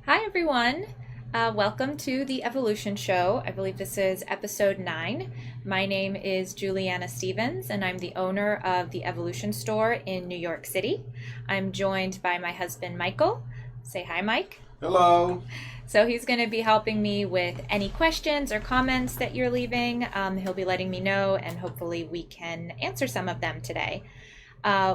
Hi, everyone. Welcome to the Evolution Show. I believe this is episode 9. My name is Juliana Stevens, and I'm the owner of the Evolution Store in New York City. I'm joined by my husband, Michael. Say hi, Mike. Hello. So he's going to be helping me with any questions or comments that you're leaving. He'll be letting me know, and hopefully we can answer some of them today.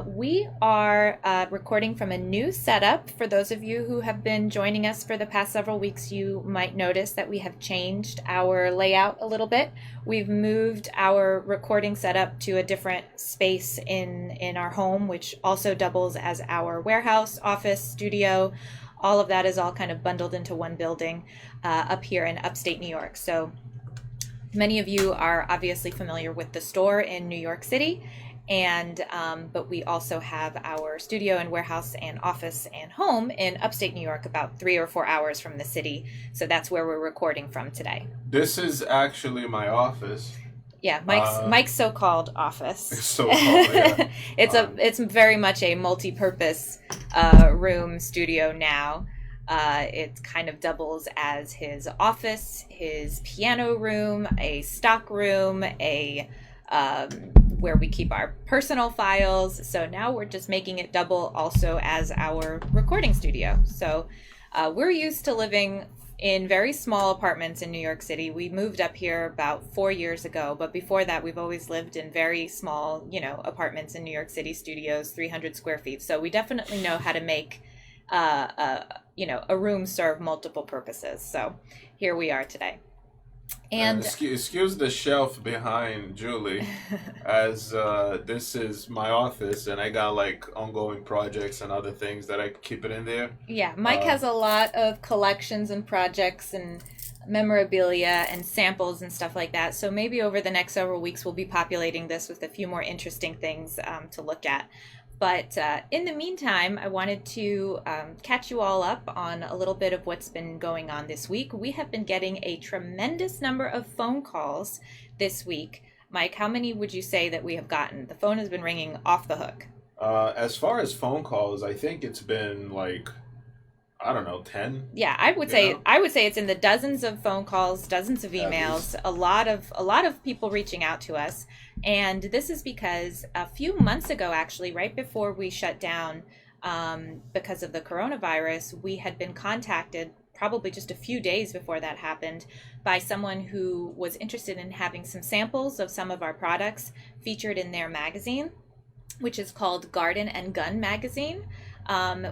We are recording from a new setup. For those of you who have been joining us for the past several weeks, you might notice that we have changed our layout a little bit. We've moved our recording setup to a different space in our home, which also doubles as our warehouse, office, studio. All of that is all kind of bundled into one building up here in upstate New York. So many of you are obviously familiar with the store in New York City. But we also have our studio and warehouse and office and home in upstate New York, about 3 or 4 hours from the city. So that's where we're recording from today. This is actually my office. Yeah, Mike's so-called office. So-called, yeah. It's very much a multi-purpose room studio now. It kind of doubles as his office, his piano room, a stock room, where we keep our personal files. So now we're just making it double also as our recording studio. So we're used to living in very small apartments in New York City. We moved up here about 4 years ago, but before that we've always lived in very small, apartments in New York City, studios, 300 square feet. So we definitely know how to make a room serve multiple purposes. So here we are today. And excuse the shelf behind Julie, as this is my office, and I got like ongoing projects and other things that I keep it in there. Yeah, Mike has a lot of collections and projects and memorabilia and samples and stuff like that. So maybe over the next several weeks we'll be populating this with a few more interesting things to look at. But in the meantime, I wanted to catch you all up on a little bit of what's been going on this week. We have been getting a tremendous number of phone calls this week. Mike, how many would you say that we have gotten? The phone has been ringing off the hook. As far as phone calls, I think it's been like, I don't know, 10. Yeah, I would say it's in the dozens of phone calls, dozens of emails, a lot of people reaching out to us. And this is because a few months ago, actually, right before we shut down because of the coronavirus, we had been contacted probably just a few days before that happened by someone who was interested in having some samples of some of our products featured in their magazine, which is called Garden and Gun Magazine.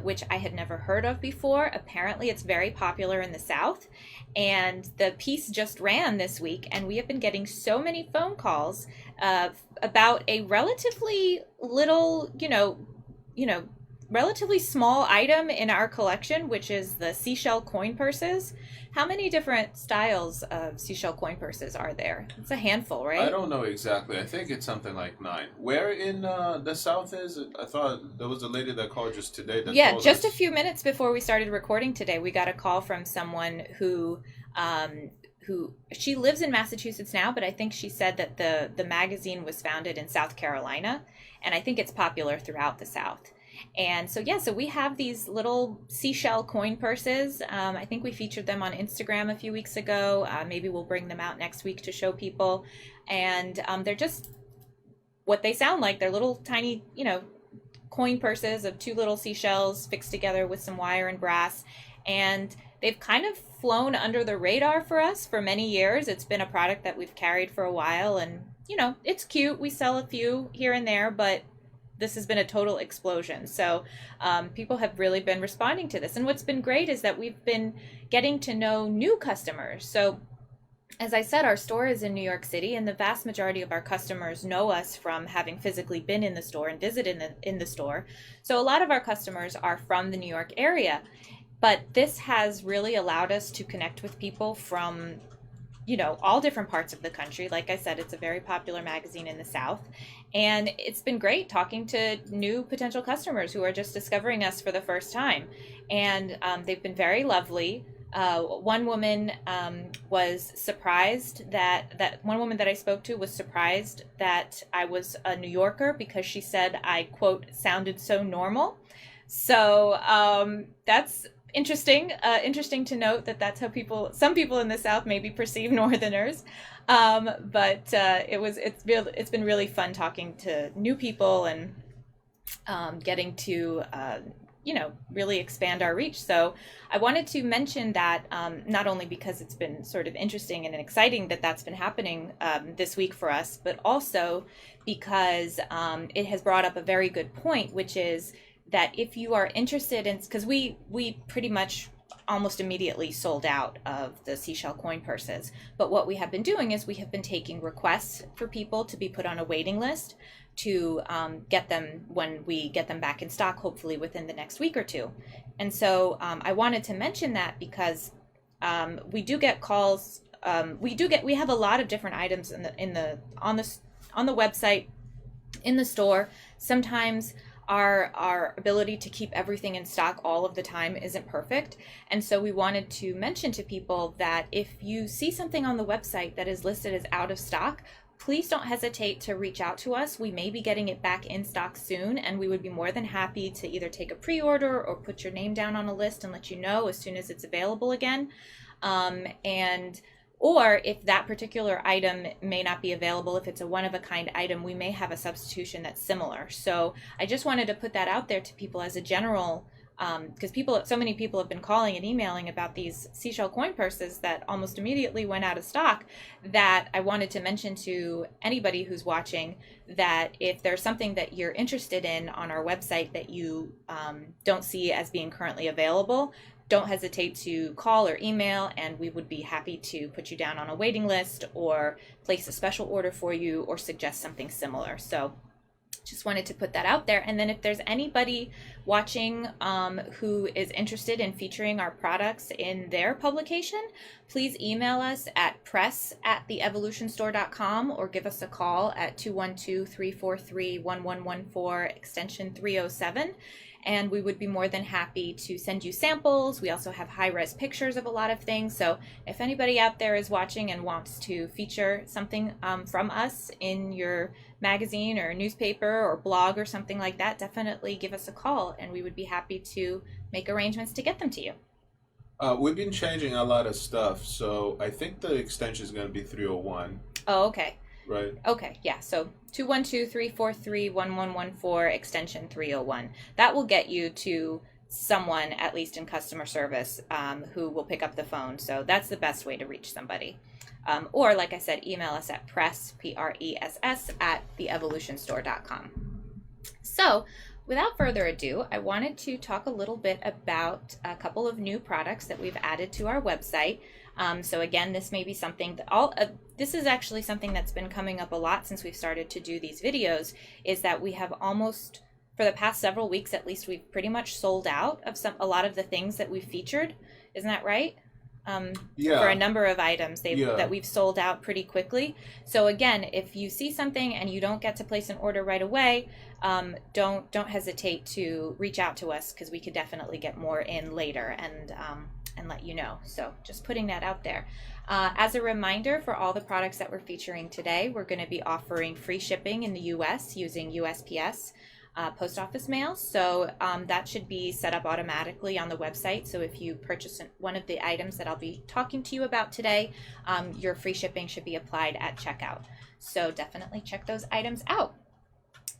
Which I had never heard of before. Apparently it's very popular in the South, and the piece just ran this week, and we have been getting so many phone calls about a relatively little, relatively small item in our collection, which is the seashell coin purses. How many different styles of seashell coin purses are there? It's a handful, right? I don't know exactly. I think it's something like 9. Where in the South is it? I thought there was a lady that called just today. Just a few minutes before we started recording today, we got a call from someone who she lives in Massachusetts now, but I think she said that the magazine was founded in South Carolina, and I think it's popular throughout the South. And so we have these little seashell coin purses. I think we featured them on Instagram a few weeks ago. Maybe we'll bring them out next week to show people. And they're just what they sound like. They're little tiny, coin purses of 2 little seashells fixed together with some wire and brass. And they've kind of flown under the radar for us for many years. It's been a product that we've carried for a while. And, it's cute. We sell a few here and there, but this has been a total explosion. So people have really been responding to this. And what's been great is that we've been getting to know new customers. So as I said, our store is in New York City, and the vast majority of our customers know us from having physically been in the store and visited in the store. So a lot of our customers are from the New York area. But this has really allowed us to connect with people from all different parts of the country. Like I said, it's a very popular magazine in the South. And it's been great talking to new potential customers who are just discovering us for the first time. And they've been very lovely. One woman was surprised that one woman that I spoke to was surprised that I was a New Yorker because she said I, quote, sounded so normal. So that's interesting to note that that's how some people in the South maybe perceive Northerners. But it's been really fun talking to new people and getting to really expand our reach. So I wanted to mention that not only because it's been sort of interesting and exciting that that's been happening this week for us, but also because it has brought up a very good point, which is that if you are interested in, because we pretty much almost immediately sold out of the seashell coin purses, but what we have been doing is we have been taking requests for people to be put on a waiting list to get them when we get them back in stock, hopefully within the next week or two. And so I wanted to mention that because we do get calls. We have a lot of different items on the website, in the store. Sometimes our ability to keep everything in stock all of the time isn't perfect. And so we wanted to mention to people that if you see something on the website that is listed as out of stock, please don't hesitate to reach out to us. We may be getting it back in stock soon, and we would be more than happy to either take a pre-order or put your name down on a list and let you know as soon as it's available again. Or if that particular item may not be available, if it's a one-of-a-kind item, we may have a substitution that's similar. So I just wanted to put that out there to people as a general, because so many people have been calling and emailing about these seashell coin purses that almost immediately went out of stock, that I wanted to mention to anybody who's watching that if there's something that you're interested in on our website that you don't see as being currently available, don't hesitate to call or email, and we would be happy to put you down on a waiting list or place a special order for you or suggest something similar. So just wanted to put that out there. And then if there's anybody watching who is interested in featuring our products in their publication, please email us at press@theevolutionstore.com or give us a call at 212-343-1114 extension 307. And we would be more than happy to send you samples. We also have high-res pictures of a lot of things. So if anybody out there is watching and wants to feature something from us in your magazine or newspaper or blog or something like that, definitely give us a call and we would be happy to make arrangements to get them to you. We've been changing a lot of stuff, so I think the extension is going to be 301. Oh, okay. Right. Okay, yeah, so 212-343-1114 extension 301. That will get you to someone, at least in customer service, who will pick up the phone. So that's the best way to reach somebody. Or, like I said, email us at press, P-R-E-S-S, @theevolutionstore.com. So, without further ado, I wanted to talk a little bit about a couple of new products that we've added to our website. So again, this may be something that this is actually something that's been coming up a lot since we've started to do these videos, is that we have almost, for the past several weeks at least, we've pretty much sold out of a lot of the things that we've featured. Isn't that right? Yeah. For a number of items that we've sold out pretty quickly. So again, if you see something and you don't get to place an order right away, don't hesitate to reach out to us, because we could definitely get more in later and let you know. So just putting that out there. As a reminder, for all the products that we're featuring today, we're going to be offering free shipping in the US using USPS post office mail. So that should be set up automatically on the website. So if you purchase one of the items that I'll be talking to you about today, your free shipping should be applied at checkout. So definitely check those items out.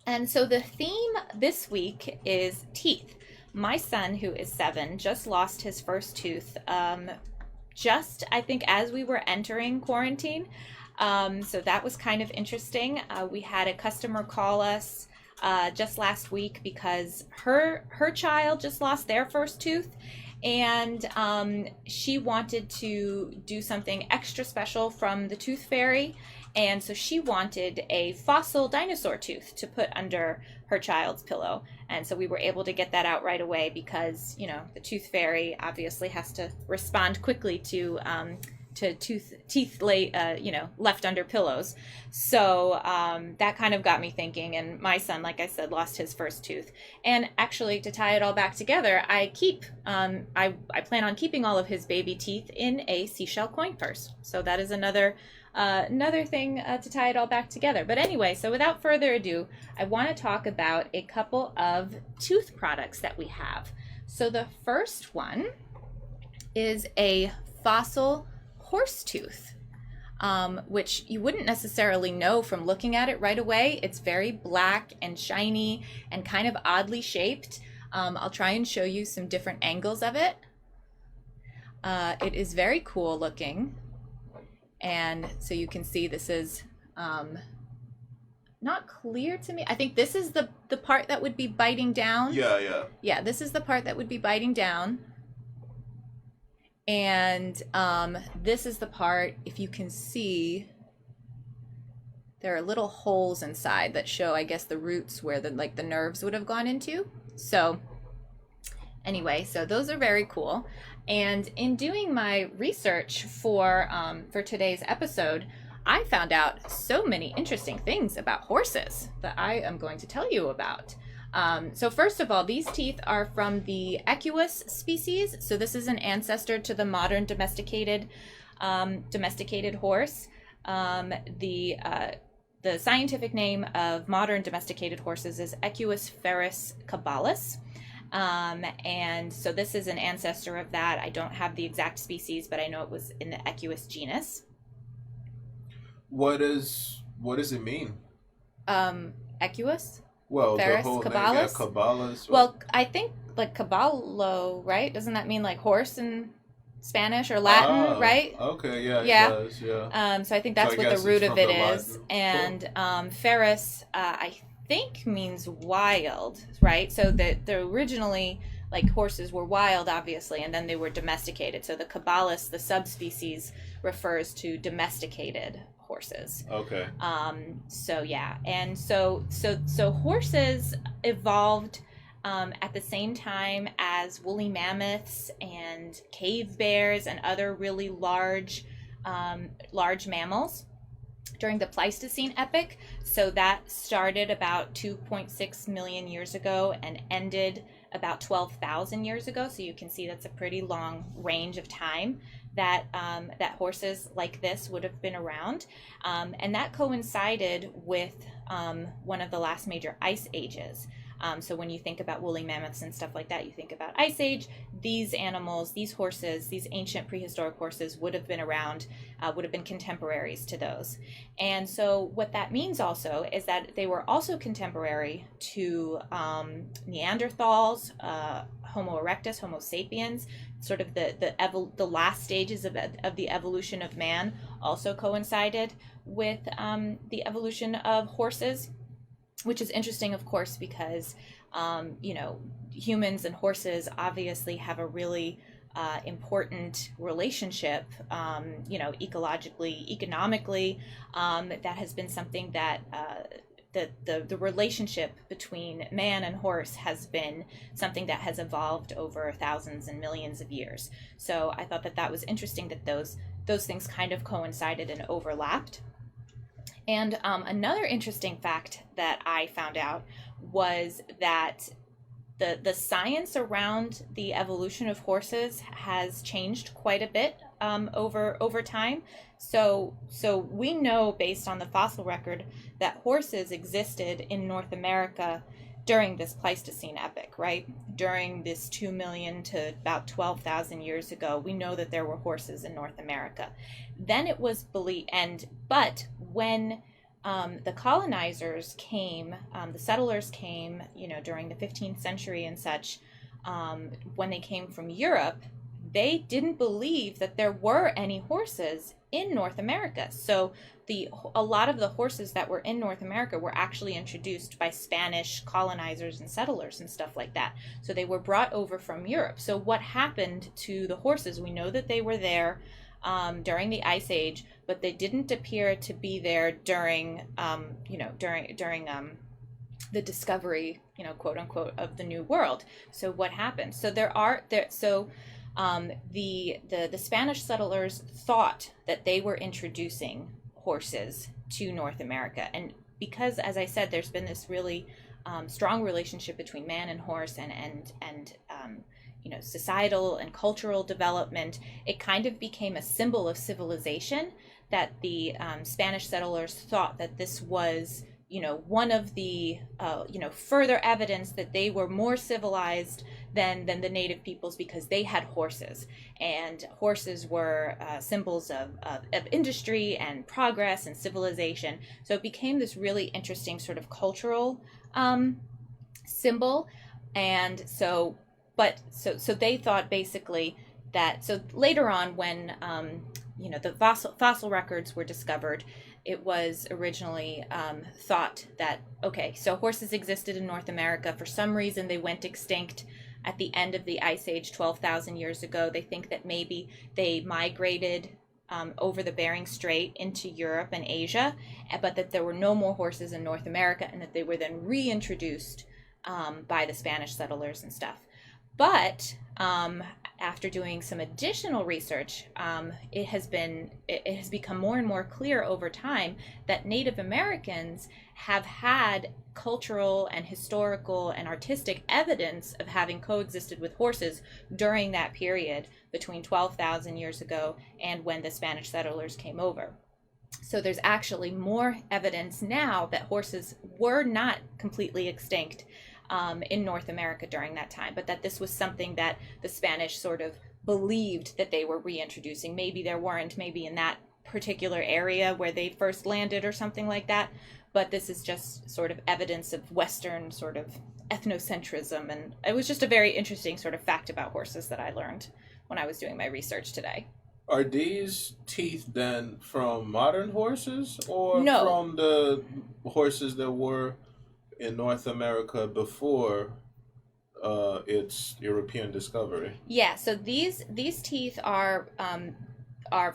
And so the theme this week is teeth. My son, who is 7, just lost his first tooth I think as we were entering quarantine. So that was kind of interesting. We had a customer call us just last week because her child just lost their first tooth, and she wanted to do something extra special from the tooth fairy. And so she wanted a fossil dinosaur tooth to put under her child's pillow. And so we were able to get that out right away because, the tooth fairy obviously has to respond quickly to teeth left under pillows. So that kind of got me thinking. And my son, like I said, lost his first tooth. And actually, to tie it all back together, I plan on keeping all of his baby teeth in a seashell coin purse. So that is another thing to tie it all back together. But anyway, so without further ado, I want to talk about a couple of tooth products that we have. So the first one is a fossil horse tooth, which you wouldn't necessarily know from looking at it right away. It's very black and shiny and kind of oddly shaped. I'll try and show you some different angles of it. It is very cool looking. And so you can see this is not clear to me. I think this is the part that would be biting down. Yeah. Yeah, this is the part that would be biting down. And this is the part, if you can see, there are little holes inside that show, I guess, the roots where the nerves would have gone into. So anyway, so those are very cool. And in doing my research for today's episode, I found out so many interesting things about horses that I am going to tell you about. So first of all, these teeth are from the Equus species. So this is an ancestor to the modern domesticated horse. The scientific name of modern domesticated horses is Equus ferus caballus. And so this is an ancestor of that. I don't have the exact species, but I know it was in the Equus genus. What does it mean? Equus? Well, Ferus, the whole caballus? name, yeah, caballus. Well, I think like caballo, right? Doesn't that mean like horse in Spanish or Latin, right? Okay, yeah, Yeah. it does, yeah. So I think that's So I what the guess root it's of from it the is. Latin. And ferus, I think means wild, right? So the originally like horses were wild, obviously, and then they were domesticated. So the caballus, the subspecies, refers to domesticated horses. Okay. So yeah, and so horses evolved at the same time as woolly mammoths and cave bears and other really large mammals during the Pleistocene epoch. So that started about 2.6 million years ago and ended about 12,000 years ago. So you can see that's a pretty long range of time that horses like this would have been around. And that coincided with one of the last major ice ages. So when you think about woolly mammoths and stuff like that, you think about Ice Age. These animals, these horses, these ancient prehistoric horses would have been around, would have been contemporaries to those. And so what that means also is that they were also contemporary to Neanderthals, Homo erectus, Homo sapiens, sort of the last stages of the evolution of man also coincided with the evolution of horses. Which is interesting, of course, because, humans and horses obviously have a really important relationship, ecologically, economically. That has been something that the relationship between man and horse has been something that has evolved over thousands and millions of years. So I thought that was interesting that those things kind of coincided and overlapped. And another interesting fact that I found out was that the science around the evolution of horses has changed quite a bit over time. So we know, based on the fossil record, that horses existed in North America during this Pleistocene epoch, right? During this 2 million to about 12,000 years ago, we know that there were horses in North America. Then it was believed, but when the colonizers came, the settlers came, during the 15th century and such, when they came from Europe, they didn't believe that there were any horses in North America. So a lot of the horses that were in North America were actually introduced by Spanish colonizers and settlers and stuff like that. So they were brought over from Europe. So what happened to the horses? We know that they were there during the Ice Age, but they didn't appear to be there during the discovery, quote unquote, of the New World. So what happened? So the Spanish settlers thought that they were introducing horses to North America, and because, as I said, there's been this really strong relationship between man and horse, and societal and cultural development, it kind of became a symbol of civilization, that the Spanish settlers thought that this was, one of the, further evidence that they were more civilized than the native peoples, because they had horses, and horses were symbols of industry and progress and civilization. So it became this really interesting sort of cultural symbol. And so, so they thought basically that, so later on when the fossil records were discovered, it was originally thought that, okay, so horses existed in North America. For some reason, they went extinct at the end of the Ice Age 12,000 years ago. They think that maybe they migrated over the Bering Strait into Europe and Asia, but that there were no more horses in North America, and that they were then reintroduced by the Spanish settlers and stuff. But after doing some additional research, it has become more and more clear over time that Native Americans have had cultural and historical and artistic evidence of having coexisted with horses during that period between 12,000 years ago and when the Spanish settlers came over. So there's actually more evidence now that horses were not completely extinct in North America during that time, but that this was something that the Spanish sort of believed that they were reintroducing. Maybe there weren't, maybe in that particular area where they first landed or something like that, but this is just sort of evidence of Western sort of ethnocentrism. And it was just a very interesting sort of fact about horses that I learned when I was doing my research today. Are these teeth then from modern horses, or No. from the horses that were in North America before its European discovery? Yeah, so these teeth are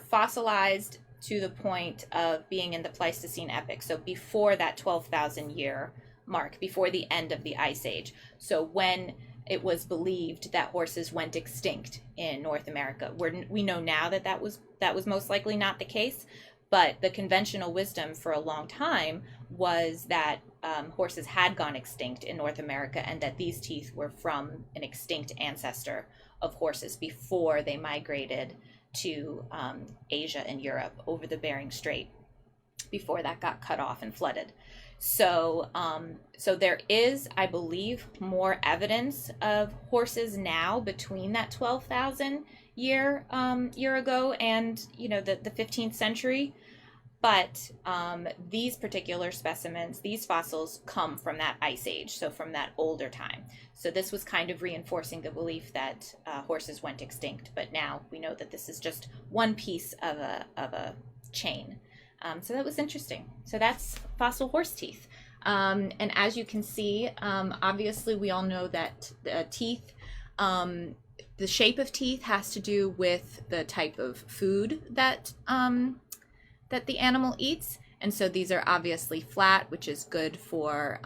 fossilized to the point of being in the Pleistocene epoch, so before that 12,000 year mark, before the end of the Ice Age. So when it was believed that horses went extinct in North America, we know now that that was most likely not the case, but the conventional wisdom for a long time was that horses had gone extinct in North America, and that these teeth were from an extinct ancestor of horses before they migrated to Asia and Europe over the Bering Strait, before that got cut off and flooded. So there is, I believe, more evidence of horses now between that 12,000 year ago and the 15th century. But these particular specimens, these fossils, come from that Ice Age, so from that older time. So this was kind of reinforcing the belief that horses went extinct. But now we know that this is just one piece of a chain. So that was interesting. So that's fossil horse teeth. And as you can see, obviously we all know that the teeth, the shape of teeth has to do with the type of food that the animal eats. And so these are obviously flat, which is good for,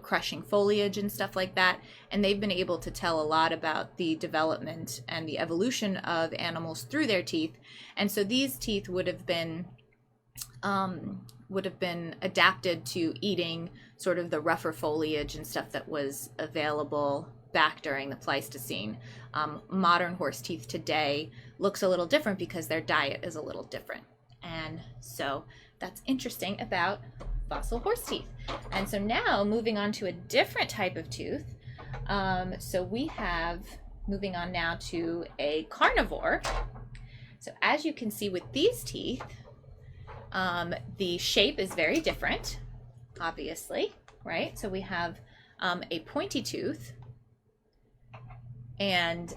crushing foliage and stuff like that. And they've been able to tell a lot about the development and the evolution of animals through their teeth. And so these teeth would have been adapted to eating sort of the rougher foliage and stuff that was available back during the Pleistocene. Modern horse teeth today looks a little different because their diet is a little different. And so that's interesting about fossil horse teeth. And so now moving on to a different type of tooth. So we have, moving on now to a carnivore. So as you can see with these teeth, the shape is very different, obviously, right? So we have a pointy tooth. And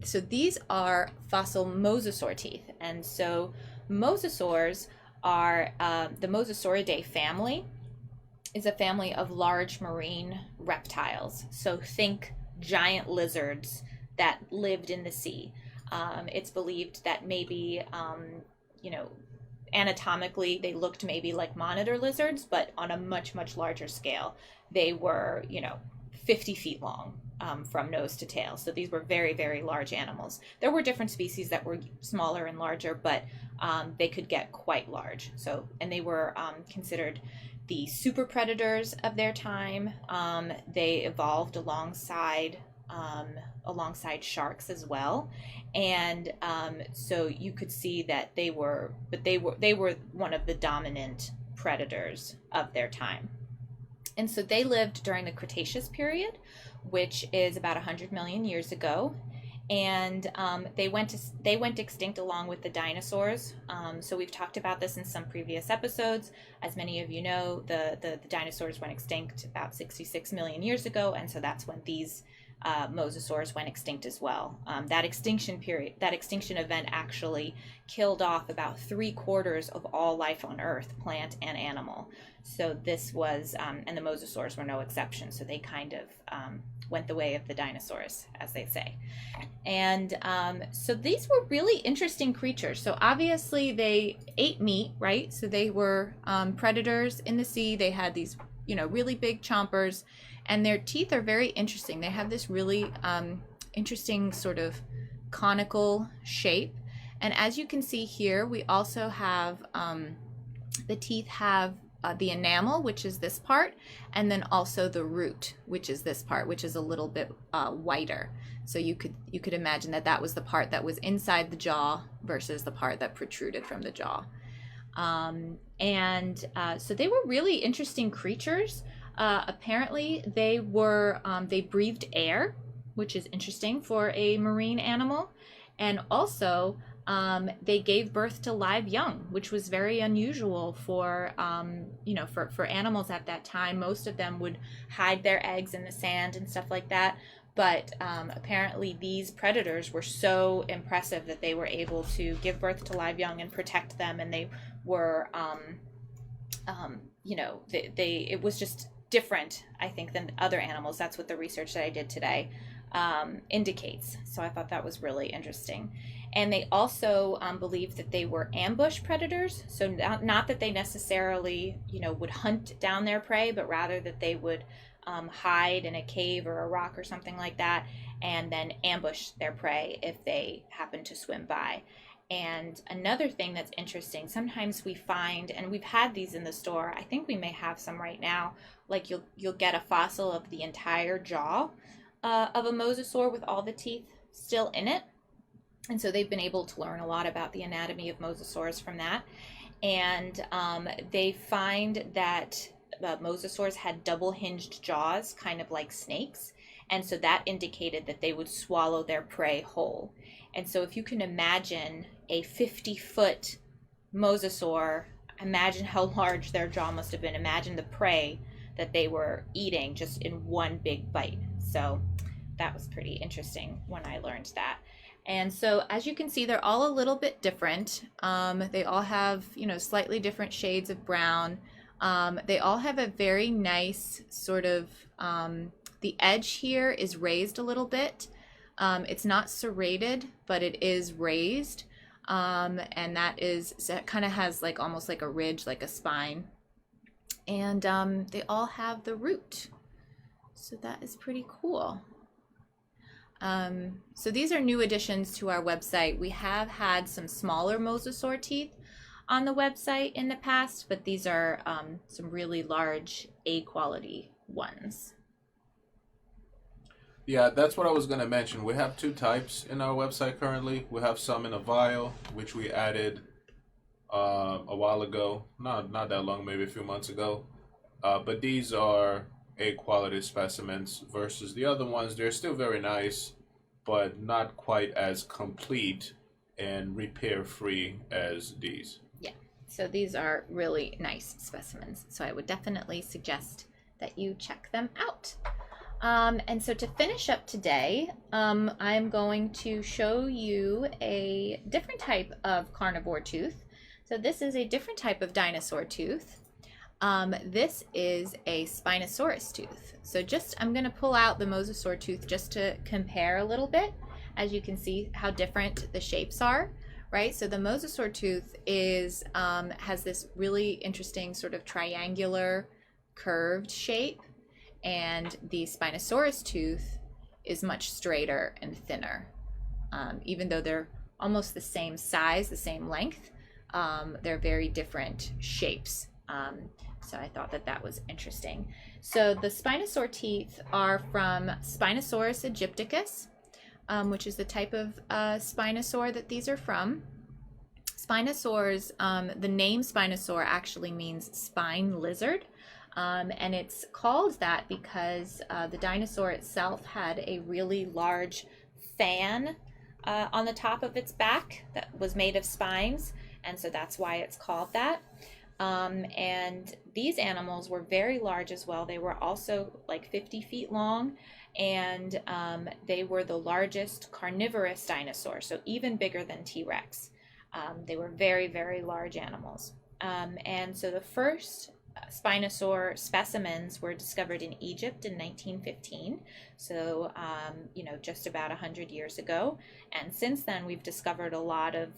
so these are fossil mosasaur teeth. And so mosasaurs are, the Mosasauridae family is a family of large marine reptiles. So think giant lizards that lived in the sea. It's believed that maybe, anatomically they looked maybe like monitor lizards, but on a much, much larger scale. They were, 50 feet long. From nose to tail. So these were very, very large animals. There were different species that were smaller and larger, but they could get quite large. So, and they were considered the super predators of their time. They evolved alongside sharks as well. And so you could see that they were one of the dominant predators of their time. And so they lived during the Cretaceous period, which is about 100 million years ago. And they went extinct along with the dinosaurs. So we've talked about this in some previous episodes. As many of you know, the dinosaurs went extinct about 66 million years ago, and so that's when these mosasaurs went extinct as well. That extinction event actually killed off about 3/4 of all life on Earth, plant and animal. So this was, and the mosasaurs were no exception. So they kind of went the way of the dinosaurs, as they say. And so these were really interesting creatures. So obviously they ate meat, right? So they were predators in the sea. They had these, really big chompers, and their teeth are very interesting. They have this really interesting sort of conical shape. And as you can see here, we also have, the teeth have the enamel, which is this part, and then also the root, which is this part, which is a little bit whiter. So you could imagine that was the part that was inside the jaw versus the part that protruded from the jaw. So they were really interesting creatures. Apparently they breathed air, which is interesting for a marine animal, and also they gave birth to live young, which was very unusual for animals at that time. Most of them would hide their eggs in the sand and stuff like that. But apparently these predators were so impressive that they were able to give birth to live young and protect them. And they were, it was just different, I think, than other animals. That's what the research that I did today indicates. So I thought that was really interesting. And they also believed that they were ambush predators. So not that they necessarily, would hunt down their prey, but rather that they would hide in a cave or a rock or something like that, and then ambush their prey if they happen to swim by. And another thing that's interesting, sometimes we find, and we've had these in the store, I think we may have some right now, like you'll get a fossil of the entire jaw of a mosasaur with all the teeth still in it. And so they've been able to learn a lot about the anatomy of mosasaurs from that. And they find that mosasaurs had double-hinged jaws, kind of like snakes. And so that indicated that they would swallow their prey whole. And so if you can imagine a 50-foot mosasaur, imagine how large their jaw must have been. Imagine the prey that they were eating just in one big bite. So that was pretty interesting when I learned that. And so as you can see, they're all a little bit different. They all have, slightly different shades of brown. They all have a very nice sort of, the edge here is raised a little bit. It's not serrated, but it is raised. And that kind of has like almost like a ridge, like a spine. And they all have the root. So that is pretty cool. So these are new additions to our website. We have had some smaller mosasaur teeth on the website in the past, but these are some really large A quality ones. Yeah, that's what I was going to mention. We have two types in our website currently. We have some in a vial, which we added a while ago. Not that long, maybe a few months ago. But these are A quality specimens versus the other ones. They're still very nice, but not quite as complete and repair free as these. Yeah, so these are really nice specimens. So I would definitely suggest that you check them out. And so to finish up today, I'm going to show you a different type of carnivore tooth. So this is a different type of dinosaur tooth. This is a Spinosaurus tooth. So I'm going to pull out the mosasaur tooth just to compare a little bit, as you can see how different the shapes are, right? So the mosasaur tooth has this really interesting sort of triangular curved shape, and the Spinosaurus tooth is much straighter and thinner. Even though they're almost the same size, the same length, they're very different shapes. So I thought that was interesting. So the Spinosaur teeth are from Spinosaurus aegypticus, which is the type of Spinosaur that these are from. Spinosaurs, the name Spinosaur actually means spine lizard. And it's called that because the dinosaur itself had a really large fan on the top of its back that was made of spines, and so that's why it's called that. And these animals were very large as well. They were also like 50 feet long, and they were the largest carnivorous dinosaur, so even bigger than T-Rex. They were very, very large animals. And so the first Spinosaur specimens were discovered in Egypt in 1915, so just about 100 years ago. And since then, we've discovered a lot of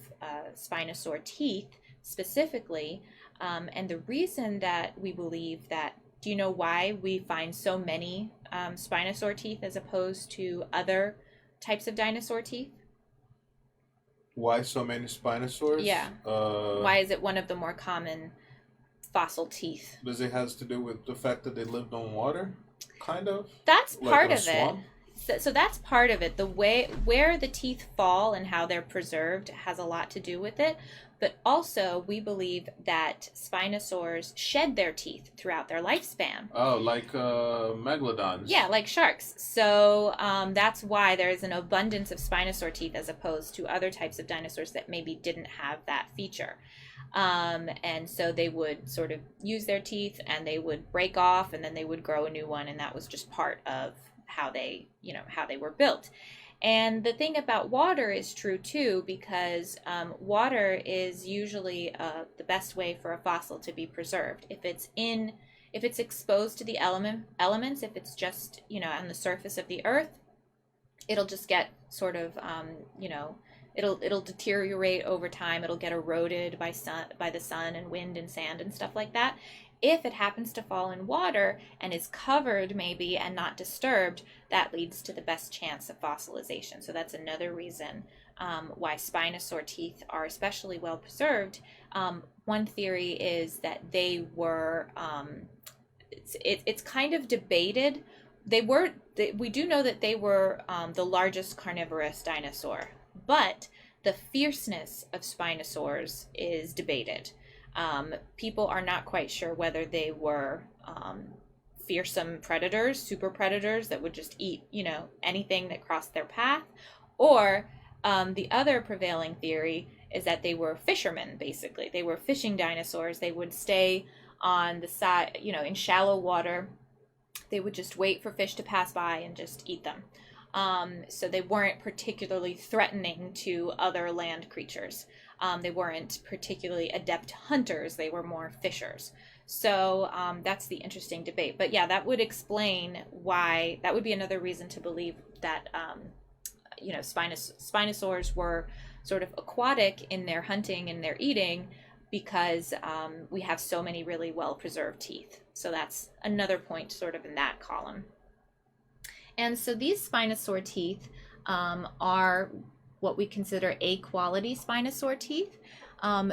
Spinosaur teeth specifically. And the reason that we believe that, do you know why we find so many Spinosaur teeth as opposed to other types of dinosaur teeth? Why so many Spinosaurs? Yeah. Why is it one of the more common fossil teeth? Does it has to do with the fact that they lived on water? Kind of? That's part like of it. So that's part of it. The way where the teeth fall and how they're preserved has a lot to do with it. But also, we believe that Spinosaurs shed their teeth throughout their lifespan. Oh, like megalodons. Yeah, like sharks. So that's why there's an abundance of Spinosaur teeth as opposed to other types of dinosaurs that maybe didn't have that feature. And so they would sort of use their teeth and they would break off and then they would grow a new one. And that was just part of how they were built. And the thing about water is true too, because water is usually the best way for a fossil to be preserved. If it's exposed to the elements, if it's just on the surface of the earth, it'll just get sort of it'll deteriorate over time. It'll get eroded by the sun and wind and sand and stuff like that. If it happens to fall in water and is covered maybe and not disturbed, that leads to the best chance of fossilization. So that's another reason why Spinosaur teeth are especially well preserved. One theory is that they were, it's kind of debated. We do know that they were the largest carnivorous dinosaur, but the fierceness of Spinosaurs is debated. People are not quite sure whether they were fearsome predators, super predators that would just eat, anything that crossed their path, or the other prevailing theory is that they were fishermen, basically. They were fishing dinosaurs. They would stay on the side, in shallow water. They would just wait for fish to pass by and just eat them. So they weren't particularly threatening to other land creatures. They weren't particularly adept hunters. They were more fishers. So that's the interesting debate. But yeah, that would explain why. That would be another reason to believe that Spinosaurs were sort of aquatic in their hunting and their eating, because we have so many really well preserved teeth. So that's another point sort of in that column. And so these Spinosaur teeth are what we consider A-quality Spinosaur teeth.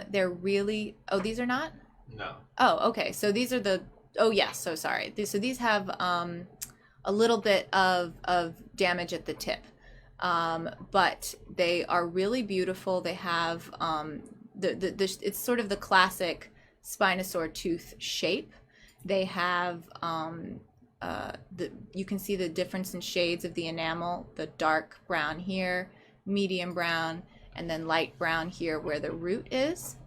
They're really, these are not? No. Oh, okay. So these are yes, so sorry. So these have a little bit of damage at the tip. But they are really beautiful. They have, it's sort of the classic Spinosaur tooth shape. They have, you can see the difference in shades of the enamel, the dark brown here, medium brown, and then light brown here where the root is.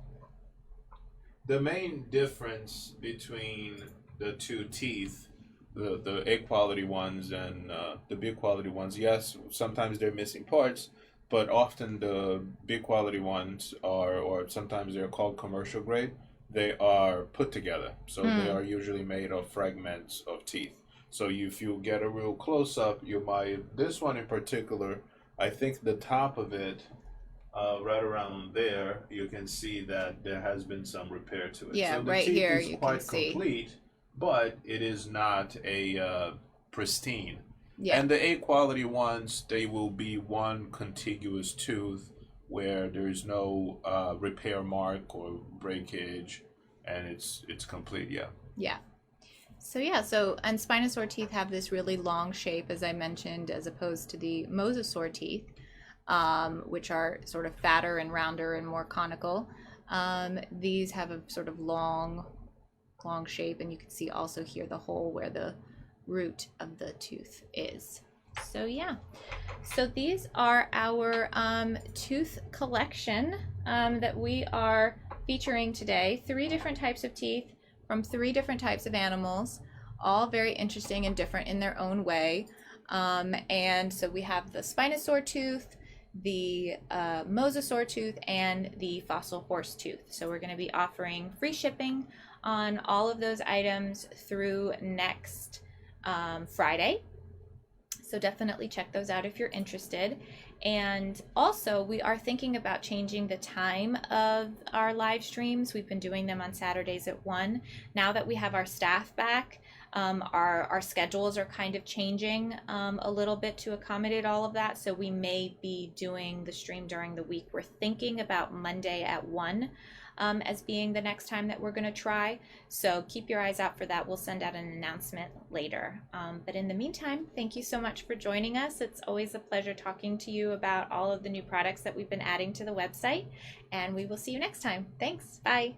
The main difference between the two teeth, the A quality ones and the B quality ones, yes, sometimes they're missing parts, but often the B quality ones or sometimes they're called commercial grade, they are put together. So they are usually made of fragments of teeth. So if you get a real close up, this one in particular, I think the top of it, right around there, you can see that there has been some repair to it. Yeah, so the right teeth here is you quite can see. complete, but it is not a pristine. Yeah. And the A quality ones, they will be one contiguous tooth where there's no repair mark or breakage, and it's complete. Yeah. Yeah. And Spinosaur teeth have this really long shape, as I mentioned, as opposed to the Mosasaur teeth, which are sort of fatter and rounder and more conical. These have a sort of long long shape, and you can see also here the hole where the root of the tooth is. So yeah, so these are our tooth collection that we are featuring today. 3 different types of teeth from 3 different types of animals, all very interesting and different in their own way. And so we have the Spinosaur tooth, the Mosasaur tooth, and the fossil horse tooth. So we're going to be offering free shipping on all of those items through next Friday. So definitely check those out if you're interested. And also, we are thinking about changing the time of our live streams. We've been doing them on Saturdays at 1. Now that we have our staff back, our schedules are kind of changing a little bit to accommodate all of that. So we may be doing the stream during the week. We're thinking about Monday at 1 as being the next time that we're going to try. So keep your eyes out for that. We'll send out an announcement later. But in the meantime, thank you so much for joining us. It's always a pleasure talking to you about all of the new products that we've been adding to the website. And we will see you next time. Thanks. Bye.